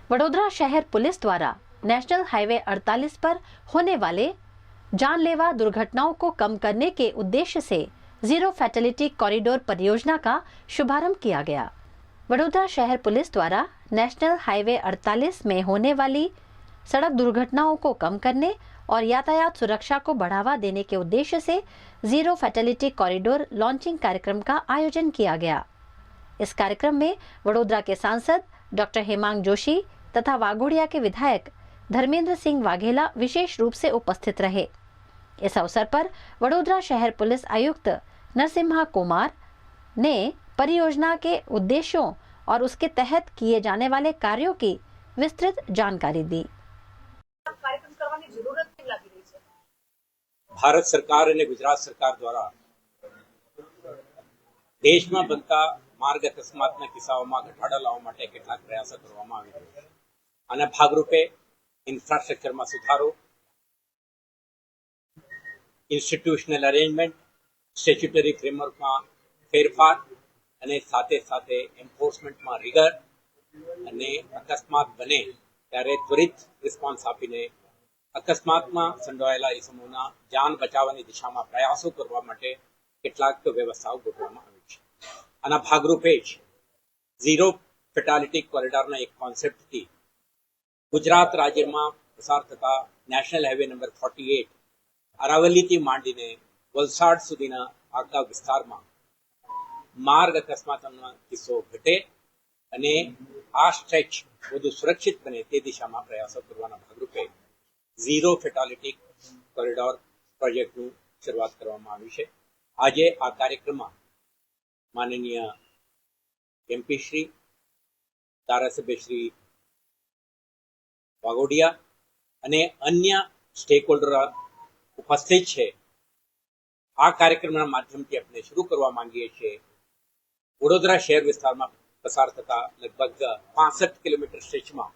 वडोदरा शहर पुलिस द्वारा national highway 48 पर होने वाले जानलेवा दुर्घटनाओं को कम करने के उद्देश्य से जीरो फैटेलिटी कॉरिडोर परियोजना का शुभारंभ किया गया। वडोदरा शहर पुलिस द्वारा नेशनल हाईवे 48 में होने वाली सड़क दुर्घटनाओं को कम करने और यातायात सुरक्षा को बढ़ावा देने के उद्देश्य से जीरो फैटेलिटी कॉरिडोर लॉन्चिंग कार्यक्रम का आयोजन किया गया। इस कार्यक्रम में वडोदरा के सांसद डॉक्टर हेमांग जोशी तथा वाघोडिया के विधायक धर्मेंद्र सिंह वाघेला विशेष रूप से उपस्थित रहे। इस अवसर पर वडोदरा शहर पुलिस आयुक्त नरसिम्हा कुमार ने परियोजना के उद्देश्यों और उसके तहत किए जाने वाले कार्यों की विस्तृत जानकारी दी। भारत सरकार અને ગુજરાત સરકાર દ્વારા દેશમાં બનતા માર્ગ અકસ્માતના કિસ્સાઓમાં ઘટાડો લાવવા માટે કેટલાક પ્રયાસો કરવામાં આવી રહ્યા છે। આના ભાગરૂપે ઇન્ફ્રાસ્ટ્રક્ચરમાં સુધારો, ઇન્સ્ટિટ્યુશનલ અરેન્જમેન્ટ, સ્ટેચ્યુટરી ફ્રેમવર્કમાં ફેરફાર અને સાથે સાથે એન્ફોર્સમેન્ટમાં રિગર અને અકસ્માત બને ત્યારે ત્વરિત રિસ્પોન્સ આપીને અકસ્માતમાં સંડોવાયેલા ઇસમોના જાન બચાવવાની દિશામાં પ્રયાસો કરવા માટે કેટલાક વ્યવસ્થાઓ ગોઠવવામાં આવી છે। આના ભાગરૂપે જ ઝીરો ફેટાલિટી કોરિડોરના એક કોન્સેપ્ટથી ગુજરાત રાજ્યમાં પસાર થતા નેશનલ હાઈવે નંબર 48 અરાવલીથી માંડીને વલસાડ સુધીના આખા વિસ્તારમાં માર્ગ અકસ્માતોના કિસ્સો ઘટે અને આ સ્ટ્રેચ વધુ સુરક્ષિત બને તે દિશામાં પ્રયાસો કરવાના ભાગરૂપે ઝીરો ફેટાલિટી કોરિડોર પ્રોજેક્ટનું શરૂઆત કરવામાં આવી છે। આજે આ કાર્યક્રમમાં માનનીય એમપી શ્રી, ધારાસભ્ય શ્રી વાઘોડિયા અને અન્ય સ્ટેક હોલ્ડર ઉપસ્થિત છે। આ કાર્યક્રમના માધ્યમથી આપણે શરૂ કરવા માંગીએ છીએ। વડોદરા શહેર વિસ્તારમાં પસાર થતા લગભગ 65 કિલોમીટર સ્ટ્રેચમાં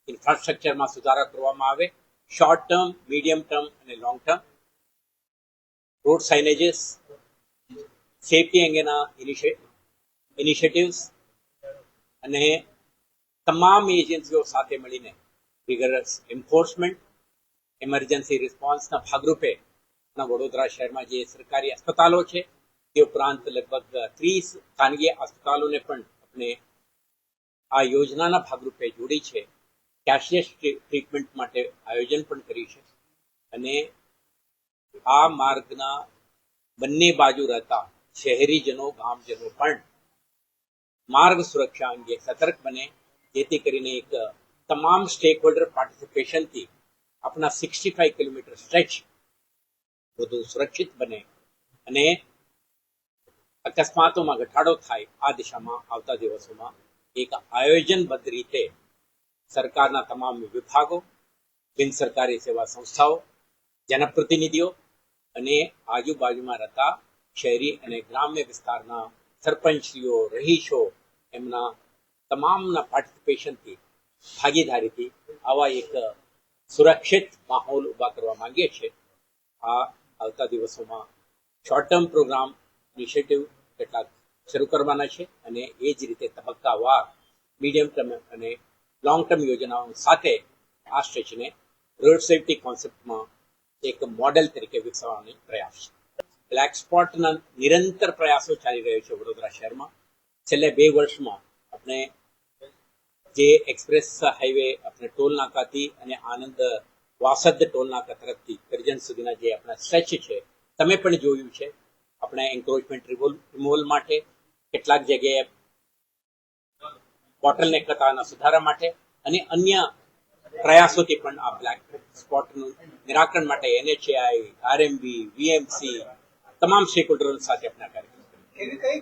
ઇન્ફ્રાસ્ટ્રક્ચરમાં સુધારા કરવામાં આવે। શોર્ટ ટર્મ, મીડિયમ ટર્મ અને long term road signages, safety અંગેના ઇનિશિયેટિવ્સ અને તમામ એજન્સીઓ સાથે મળીને રિગરસ એન્ફોર્સમેન્ટ, ઇમરજન્સી રિસ્પોન્સના ભાગરૂપે વડોદરા શહેરમાં જે સરકારી અસ્પતાલો છે તે ઉપરાંત લગભગ 30 ખાનગી અસ્પતાલોને પણ આપણે આ યોજનાના ભાગરૂપે જોડી છે। કેશલેસ ટ્રીટમેન્ટ માટે આયોજન પણ કર્યું છે અને આ માર્ગના બંને બાજુ રહેતા શહેરીજનો, ગામજનો પણ માર્ગ સુરક્ષા અંગે સતર્ક બને, જેથી કરીને એક તમામ સ્ટેક હોલ્ડર પાર્ટિસિપેશનથી આપણા 65 કિલોમીટર સ્ટ્રેચ વધુ સુરક્ષિત બને અને અકસ્માતોમાં ઘટાડો થાય। આ દિશામાં આવતા દિવસોમાં એક આયોજનબદ્ધ રીતે સરકારના તમામ વિભાગો, બિન સરકારી સેવા સંસ્થાઓ, જનપ્રતિનિધિઓ અને આજુબાજુમાં રહેતા શહેરી અને ગ્રામ્ય વિસ્તારના સરપંચીઓ, રહીશો એમના તમામના પાર્ટિસિપેશનથી, ભાગીદારીથી આવા એક સુરક્ષિત માહોલ ઊભા કરવા માંગીએ છીએ। આ આવતા દિવસોમાં શોર્ટ ટર્મ પ્રોગ્રામ ઇનિશિયેટિવ કેટલાક શરૂ કરવાના છે અને એ જ રીતે તબક્કાવાર મીડિયમ ટર્મ અને લોંગ ટર્મ યોજનાઓ સાથે આ સ્ટ્રેચને રોડ સેફટી કોન્સેપ્ટમાં એક મોડેલ તરીકે વિકસાવવાનો પ્રયાસ છે। બ્લેક સ્પોટના નિરંતર પ્રયાસો ચાલી રહ્યો છે વડોદરા શહેરમાં। છેલ્લે 2 વર્ષમાં આપણે જે એક્સપ્રેસ હાઈવે આપણે ટોલ નાકાથી અને આનંદ વાસદ ટોલ નાકા તરફથી કરજણ સુધીના જે આપણા સ્ટ્રેચ છે તમે પણ જોયું છે। આપણે એન્ક્રોચમેન્ટ રિમૂવલ માટે કેટલાક જગ્યાએ બોટલનેક કતારના સુધારા માટે અને અન્ય પ્રયાસોથી પણ આ બ્લેક સ્પોટનું નિરાકરણ માટે NHAI, RMB, VMC તમામ સ્ટેક હોલ્ડરો સાથે આપણે કાર્યક્રમ કરીએ।